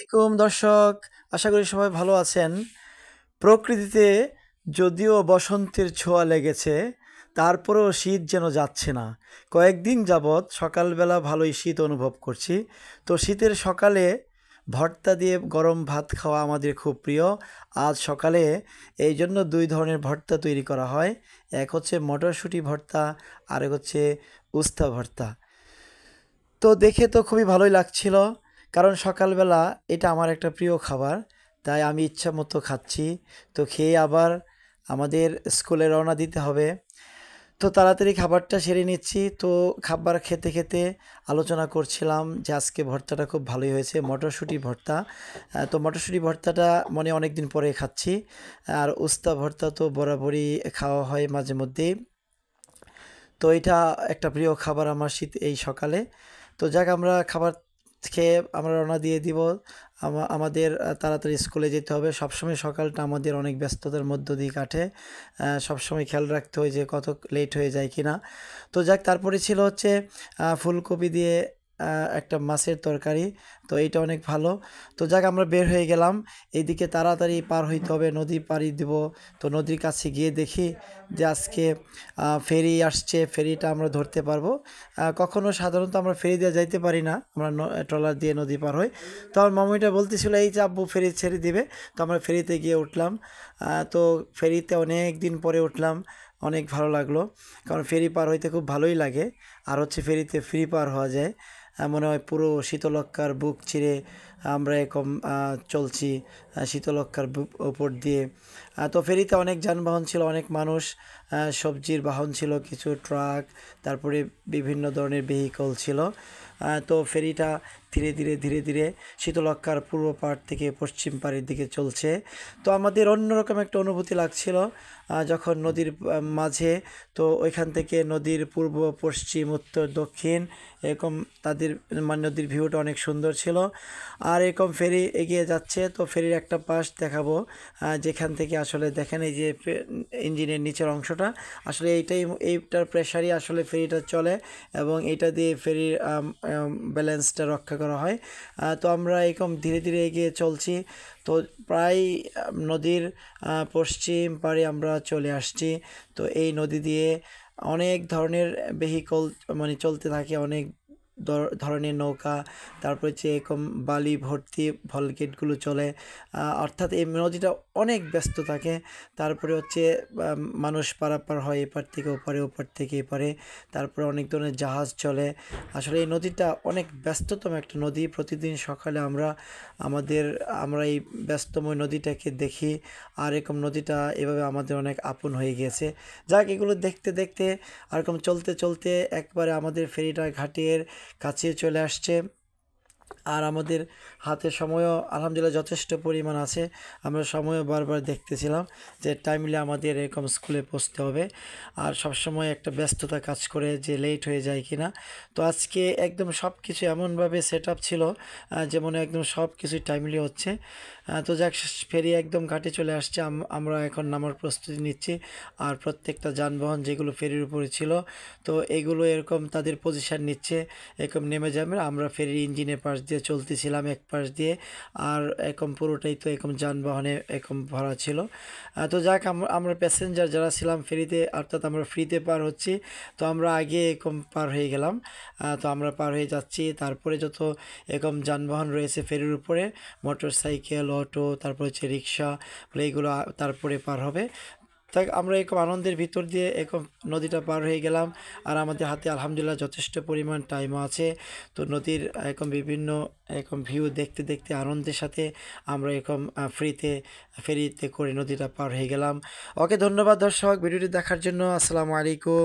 আলাইকুম দর্শক, আশা করি সবাই ভালো আছেন। প্রকৃতিতে যদিও বসন্তের ছোঁয়া লেগেছে, তারপরেও শীত যেন যাচ্ছে না। কয়েকদিন যাবৎ সকালবেলা ভালোই শীত অনুভব করছি। তো শীতের সকালে ভর্তা দিয়ে গরম ভাত খাওয়া আমাদের খুব প্রিয়। আজ সকালে এই জন্য ২ ধরনের ভর্তা তৈরি করা হয়। এক হচ্ছে মটরশুঁটি ভর্তা, আরেক হচ্ছে উস্তা ভর্তা। তো দেখে তো খুবই ভালোই লাগছিল, কারণ সকালবেলা এটা আমার একটা প্রিয় খাবার, তাই আমি ইচ্ছা মতো খাচ্ছি। তো খেয়ে আবার আমাদের স্কুলে রওনা দিতে হবে। তো তাড়াতাড়ি খাবারটা সেরে নিচ্ছি। তো খাবার খেতে খেতে আলোচনা করছিলাম যে আজকে ভর্তাটা খুব ভালোই হয়েছে, মটরশুঁটি ভর্তা। তো মটরশুঁটি ভর্তাটা অনেক দিন পরে খাচ্ছি। আর উস্তা ভর্তা তো বরাবরই খাওয়া হয় মাঝে মধ্যেই। তো এটা একটা প্রিয় খাবার আমার শীত এই সকালে। তো যাক, আমরা খাবার খেয়ে আমরা রওনা দিয়ে দিব। আমাদের তাড়াতাড়ি স্কুলে যেতে হবে। সবসময় সকালটা আমাদের অনেক ব্যস্ততার মধ্য দিয়ে কাটে। সবসময় খেয়াল রাখতে হয় যে কত লেট হয়ে যায় কিনা। তো যাক, তারপরে ছিল হচ্ছে ফুলকপি দিয়ে একটা মাছের তরকারি। তো এইটা অনেক ভালো। তো যাক, আমরা বের হয়ে গেলাম। এইদিকে তাড়াতাড়ি পার হইতে হবে, নদী পাড়ি দিব। তো নদীর কাছে গিয়ে দেখি যে আজকে ফেরি আসছে, ফেরিটা আমরা ধরতে পারবো। কখনো সাধারণত আমরা ফেরি দিয়ে যাইতে পারি না, আমরা ট্রলার দিয়ে নদী পার হই। তো আমার মামিটা বলতেছিল এই যে আব্বু ফেরি ছেড়ে দিবে। তো আমরা ফেরিতে গিয়ে উঠলাম। তো ফেরিতে অনেক দিন পরে উঠলাম, অনেক ভালো লাগলো। কারণ ফেরি পার হইতে খুব ভালোই লাগে। আর হচ্ছে ফেরিতে ফ্রি পার হওয়া যায়। মনে হয় পুরো শীতলক্ষ্যার বুক চিরে আমরা এরকম চলছি শীতলক্ষ্যার উপর দিয়ে। তো ফেরিতে অনেক যানবাহন ছিল, অনেক মানুষ, সবজির বাহন ছিল, কিছু ট্রাক, তারপরে বিভিন্ন ধরনের ভেহিকল ছিল। তো ফেরিটা ধীরে ধীরে ধীরে ধীরে শীতলক্ষ্যার পূর্ব পাড় থেকে পশ্চিম পাড়ের দিকে চলছে। তো আমাদের অন্যরকম একটা অনুভূতি লাগছিল যখন নদীর মাঝে। তো ওইখান থেকে নদীর পূর্ব, পশ্চিম, উত্তর, দক্ষিণ এরকম তাদের নদীর ভিউটা অনেক সুন্দর ছিল। আর এরকম ফেরি এগিয়ে যাচ্ছে। তো ফেরির একটা পাশ দেখাবো, যেখান থেকে আসলে দেখেন এই যে ইঞ্জিনের নিচের অংশটা, আসলে এইটার প্রেসারই আসলে ফেরিটা চলে, এবং এটা দিয়ে ফেরির ব্যালেন্সটা রক্ষা করা হয়। তো আমরা এরকম ধীরে ধীরে এগিয়ে চলছি। তো প্রায় নদীর পশ্চিম পাড়ে আমরা চলে আসছি। তো এই নদী দিয়ে অনেক ধরনের ভেহিকল চলতে থাকে, অনেক ধরনের নৌকা, তারপর হচ্ছে এরকম বালি ভর্তি ভলগেটগুলো চলে। অর্থাৎ এই নদীটা অনেক ব্যস্ত থাকে। তারপরে হচ্ছে মানুষ পারাপার হয় এপার থেকে ওপারে, ওপার থেকে এপারে। তারপরে অনেক ধরনের জাহাজ চলে। আসলে এই নদীটা অনেক ব্যস্ততম একটা নদী। প্রতিদিন সকালে আমরা এই ব্যস্তময় নদীটাকে দেখি, আর এরকম নদীটা এভাবে আমাদের অনেক আপন হয়ে গিয়েছে। যাক, এগুলো দেখতে দেখতে আর এরকম চলতে চলতে একবারে আমাদের ফেরিটা ঘাটের কাছে চলে আসছে। আর আমাদের হাতে সময়ও আলহামদুলিল্লাহ যথেষ্ট পরিমাণ আছে। আমরা সময়ও বারবার দেখতেছিলাম যে টাইমলি আমাদের এরকম স্কুলে পৌঁছতে হবে। আর সবসময় একটা ব্যস্ততা কাজ করে যে লেট হয়ে যায় কিনা। তো আজকে একদম সব কিছু এমনভাবে সেট আপ ছিল যেমন একদম সব কিছুই টাইমলি হচ্ছে। তো যাক, ফেরি একদম ঘাটে চলে আসছে। আমরা এখন নামার প্রস্তুতি নিচ্ছি। আর প্রত্যেকটা যানবাহন যেগুলো ফেরির উপরে ছিল, তো এগুলো এরকম তাদের পজিশন নিচ্ছে, এরকম নেমে যাবে। আমরা ফেরির ইঞ্জিনের পাশ দিয়ে চলতেছিলাম এক পাশ দিয়ে। আর এরকম পুরোটাই তো এরকম যানবাহনে এরকম ভরা ছিল। তো যাক, আমরা প্যাসেঞ্জার যারা ছিলাম ফেরিতে, অর্থাৎ আমরা ফ্রিতে পার হচ্ছি। তো আমরা আগে এরকম পার হয়ে গেলাম। তো আমরা পার হয়ে যাচ্ছি। তারপরে যত এরকম যানবাহন রয়েছে ফেরির উপরে, মোটর সাইকেল, অটো, তারপর হচ্ছে রিক্সা, এইগুলো তারপরে পার হবে। তাই আমরা এরকম আনন্দের ভিতর দিয়ে এরকম নদীটা পার হয়ে গেলাম। আর আমাদের হাতে আলহামদুলিল্লাহ যথেষ্ট পরিমাণ টাইমও আছে। তো নদীর এরকম বিভিন্ন এরকম ভিউ দেখতে দেখতে আনন্দের সাথে আমরা এরকম ফেরিতে করে নদীটা পার হয়ে গেলাম। ওকে, ধন্যবাদ দর্শক ভিডিওটি দেখার জন্য। আসসালামু আলাইকুম।